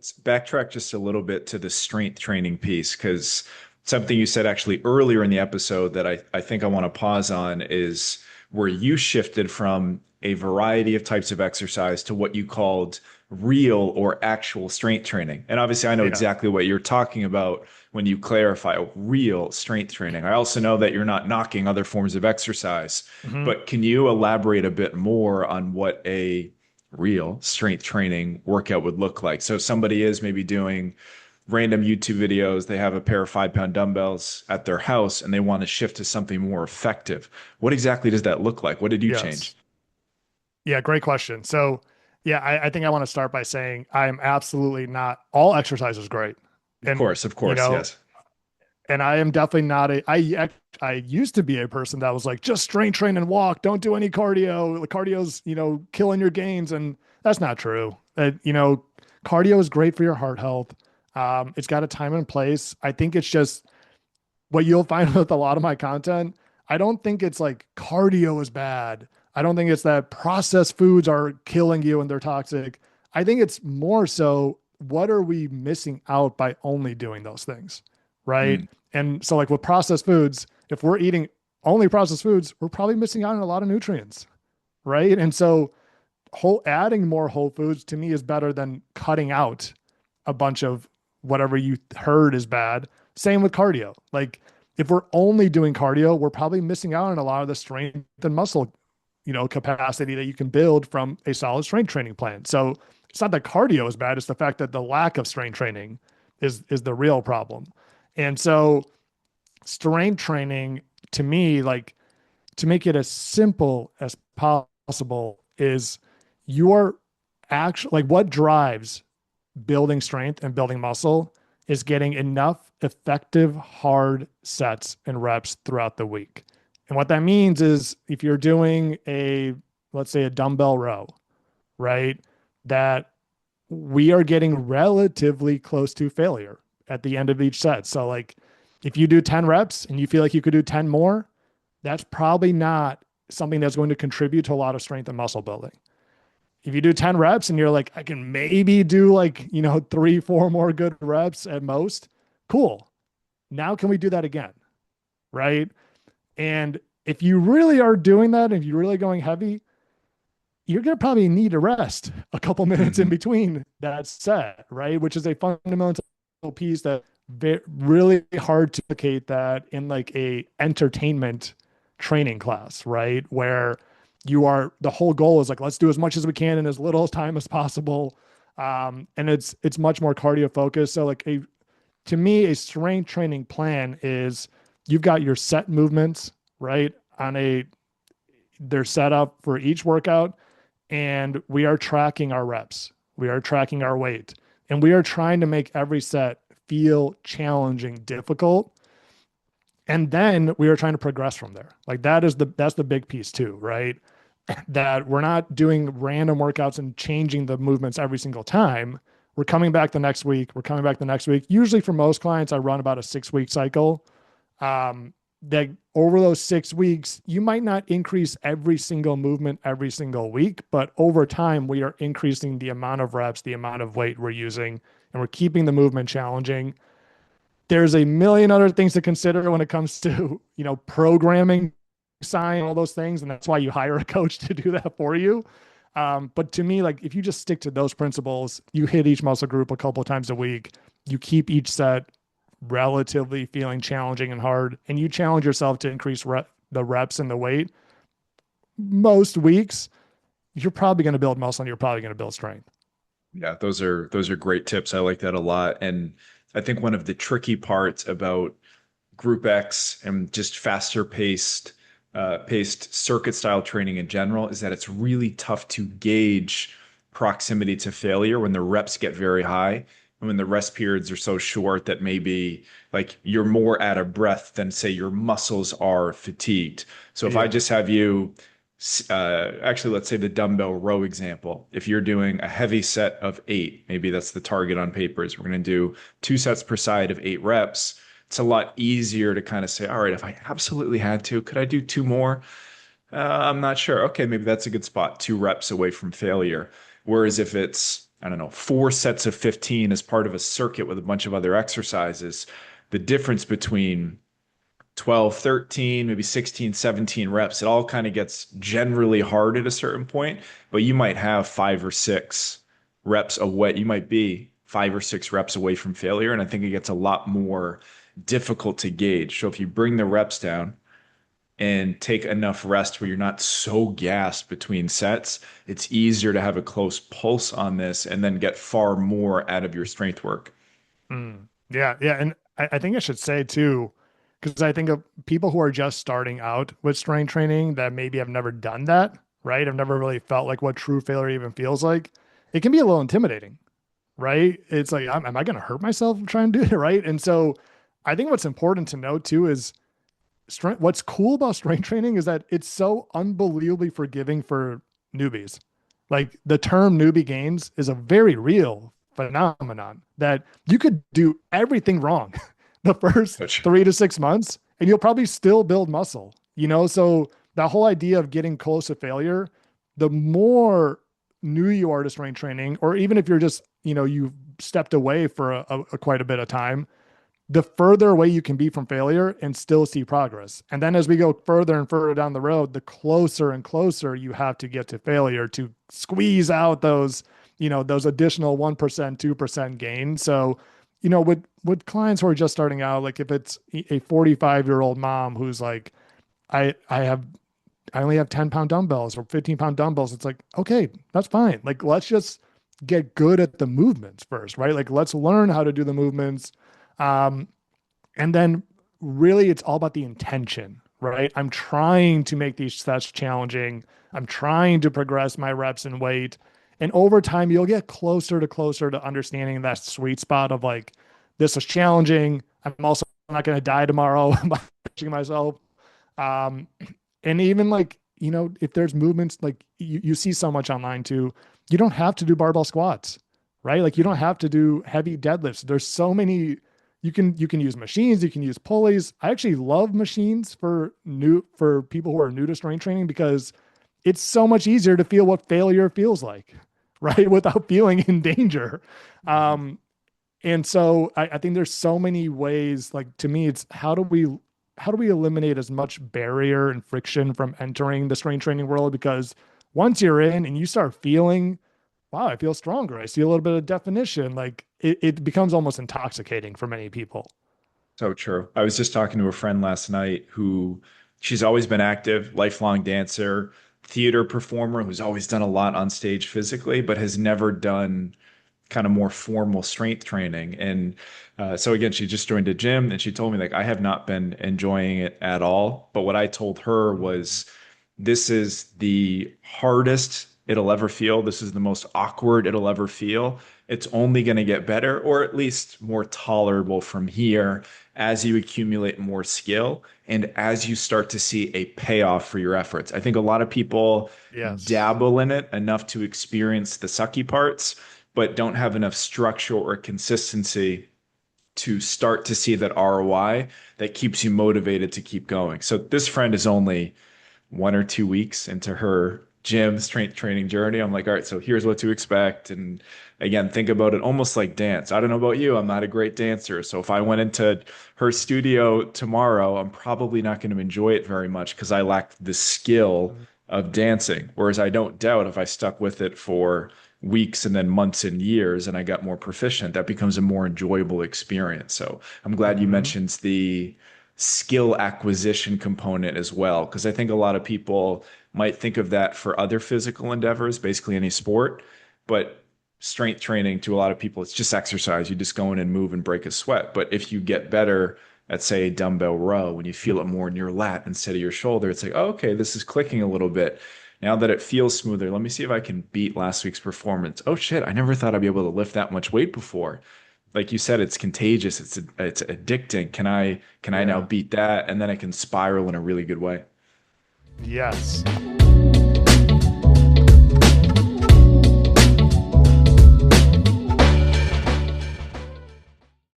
let's backtrack just a little bit to the strength training piece, because something you said actually earlier in the episode that I think I want to pause on is where you shifted from a variety of types of exercise to what you called real or actual strength training. And obviously, I know Yeah. exactly what you're talking about when you clarify real strength training. I also know that you're not knocking other forms of exercise, hmm but can you elaborate a bit more on what a real strength training workout would look like? So if somebody is maybe doing random YouTube videos, they have a pair of 5 pound dumbbells at their house and they want to shift to something more effective. What exactly does that look like? What did you change? Yes. Yeah, great question. So, yeah, I think I want to start by saying I am absolutely not all exercise is great. And, Of you course, know, yes. and I am definitely not I used to be a person that was like, just strength train and walk, don't do any cardio. The cardio's, killing your gains. And that's not true. Cardio is great for your heart health. It's got a time and place. I think it's just what you'll find with a lot of my content. I don't think it's like cardio is bad. I don't think it's that processed foods are killing you and they're toxic. I think it's more so what are we missing out by only doing those things? Right. Mm, And so, like with processed foods, if we're eating only processed foods, we're probably missing out on a lot of nutrients. Right. And so, adding more whole foods to me is better than cutting out a bunch of whatever you heard is bad. Same with cardio. Like if we're only doing cardio, we're probably missing out on a lot of the strength and muscle, capacity that you can build from a solid strength training plan. So it's not that cardio is bad, it's the fact that the lack of strength training is the real problem. And so strength training to me, like to make it as simple as possible, is your actual like what drives building strength and building muscle is getting enough effective hard sets and reps throughout the week. And what that means is if you're doing let's say a dumbbell row, right? That we are getting relatively close to failure at the end of each set. So like if you do 10 reps and you feel like you could do 10 more, that's probably not something that's going to contribute to a lot of strength and muscle building. If you do 10 reps and you're like, I can maybe do like, three, four more good reps at most, cool. Now can we do that again? Right. And if you really are doing that, if you're really going heavy, you're going to probably need to rest a couple minutes in mhm. between that set, right? Which is a fundamental piece that really hard to replicate that in like a entertainment training class, right? Where the whole goal is like, let's do as much as we can in as little time as possible. And it's much more cardio focused. So like to me, a strength training plan is you've got your set movements, right? They're set up for each workout and we are tracking our reps. We are tracking our weight and we are trying to make every set feel challenging, difficult. And then we are trying to progress from there. Like that's the big piece too, right? That we're not doing random workouts and changing the movements every single time. We're coming back the next week. We're coming back the next week. Usually for most clients, I run about a 6 week cycle. That over those 6 weeks, you might not increase every single movement every single week, but over time, we are increasing the amount of reps, the amount of weight we're using, and we're keeping the movement challenging. There's a million other things to consider when it comes to, programming, sign, all those things. And that's why you hire a coach to do that for you. But to me, like if you just stick to those principles, you hit each muscle group a couple of times a week, you keep each set relatively feeling challenging and hard, and you challenge yourself to increase the reps and the weight, most weeks, you're probably going to build muscle and you're probably going to build strength. Yeah, those are great tips. I like that a lot. And I think one of the tricky parts about Group X and just faster paced circuit style training in general is that it's really tough to gauge proximity to failure when the reps get very high and when the rest periods are so short that maybe like you're more out of breath than say your muscles are fatigued. So if I Yeah. just have you actually, let's say the dumbbell row example. If you're doing a heavy set of eight, maybe that's the target on paper is we're going to do 2 sets per side of 8 reps. It's a lot easier to kind of say, all right, if I absolutely had to, could I do two more? I'm not sure. Okay, maybe that's a good spot. 2 reps away from failure. Whereas if it's I don't know, 4 sets of 15 as part of a circuit with a bunch of other exercises, the difference between 12, 13, maybe 16, 17 reps, it all kind of gets generally hard at a certain point, but you might have 5 or 6 reps away. You might be 5 or 6 reps away from failure. And I think it gets a lot more difficult to gauge. So if you bring the reps down and take enough rest where you're not so gassed between sets, it's easier to have a close pulse on this and then get far more out of your strength work. Mm. Yeah, yeah, and I think I should say too, because I think of people who are just starting out with strength training that maybe have never done that, right? I've never really felt like what true failure even feels like. It can be a little intimidating, right? It's like, am I going to hurt myself trying to do it, right? And so, I think what's important to note too is strength. What's cool about strength training is that it's so unbelievably forgiving for newbies. Like the term newbie gains is a very real phenomenon that you could do everything wrong the first Which 3 to 6 months and you'll probably still build muscle, you know? So the whole idea of getting close to failure, the more new you are to strength training, or even if you're just, you've stepped away for a quite a bit of time, the further away you can be from failure and still see progress. And then as we go further and further down the road, the closer and closer you have to get to failure to squeeze out those, those additional 1%, 2% gain. So, with clients who are just starting out, like if it's a 45-year-old mom who's like, I only have 10-pound dumbbells or 15-pound dumbbells, it's like, okay, that's fine. Like, let's just get good at the movements first, right? Like, let's learn how to do the movements. Um, and then really it's all about the intention, right? I'm trying to make these sets challenging. I'm trying to progress my reps and weight. And over time, you'll get closer to understanding that sweet spot of like, this is challenging. I'm also not going to die tomorrow by pushing myself. Um, and even like, if there's movements, like you see so much online too, you don't have to do barbell squats, right? Like you don't have to do heavy deadlifts. There's so many, you can use machines, you can use pulleys. I actually love machines for people who are new to strength training because it's so much easier to feel what failure feels like, right? Without feeling in danger. Mhm. Um, and so I think there's so many ways, like to me, it's how do we eliminate as much barrier and friction from entering the strength training world? Because once you're in and you start feeling, wow, I feel stronger. I see a little bit of definition. Like it becomes almost intoxicating for many people. So true. I was just talking to a friend last night who she's always been active, lifelong dancer, theater performer who's always done a lot on stage physically, but has never done kind of more formal strength training. And so again, she just joined a gym and she told me like I have not been enjoying it at all. But what I told her Mm. was this is the hardest it'll ever feel. This is the most awkward it'll ever feel. It's only going to get better or at least more tolerable from here as you accumulate more skill and as you start to see a payoff for your efforts. I think a lot of people Yes. dabble in it enough to experience the sucky parts but don't have enough structure or consistency to start to see that ROI that keeps you motivated to keep going. So this friend is only 1 or 2 weeks into her gym strength training journey. I'm like, all right, so here's what to expect. And again, think about it almost like dance. I don't know about you, I'm not a great dancer. So if I went into her studio tomorrow, I'm probably not going to enjoy it very much because I lack the skill of dancing. Whereas I don't doubt if I stuck with it for weeks and then months and years and I got more proficient, that becomes a more enjoyable experience. So I'm glad you Mm-hmm. mentioned the skill acquisition component as well, because I think a lot of people might think of that for other physical endeavors, basically any sport, but strength training to a lot of people, it's just exercise. You just go in and move and break a sweat. But if you get better at, say, a dumbbell row, when you feel it more in your lat instead of your shoulder, it's like, oh, okay, this is clicking a little bit. Now that it feels smoother, let me see if I can beat last week's performance. Oh shit, I never thought I'd be able to lift that much weight before. Like you said, it's contagious. It's addicting. Can I now Yeah. beat that? And then I can spiral in a really good way. Yes.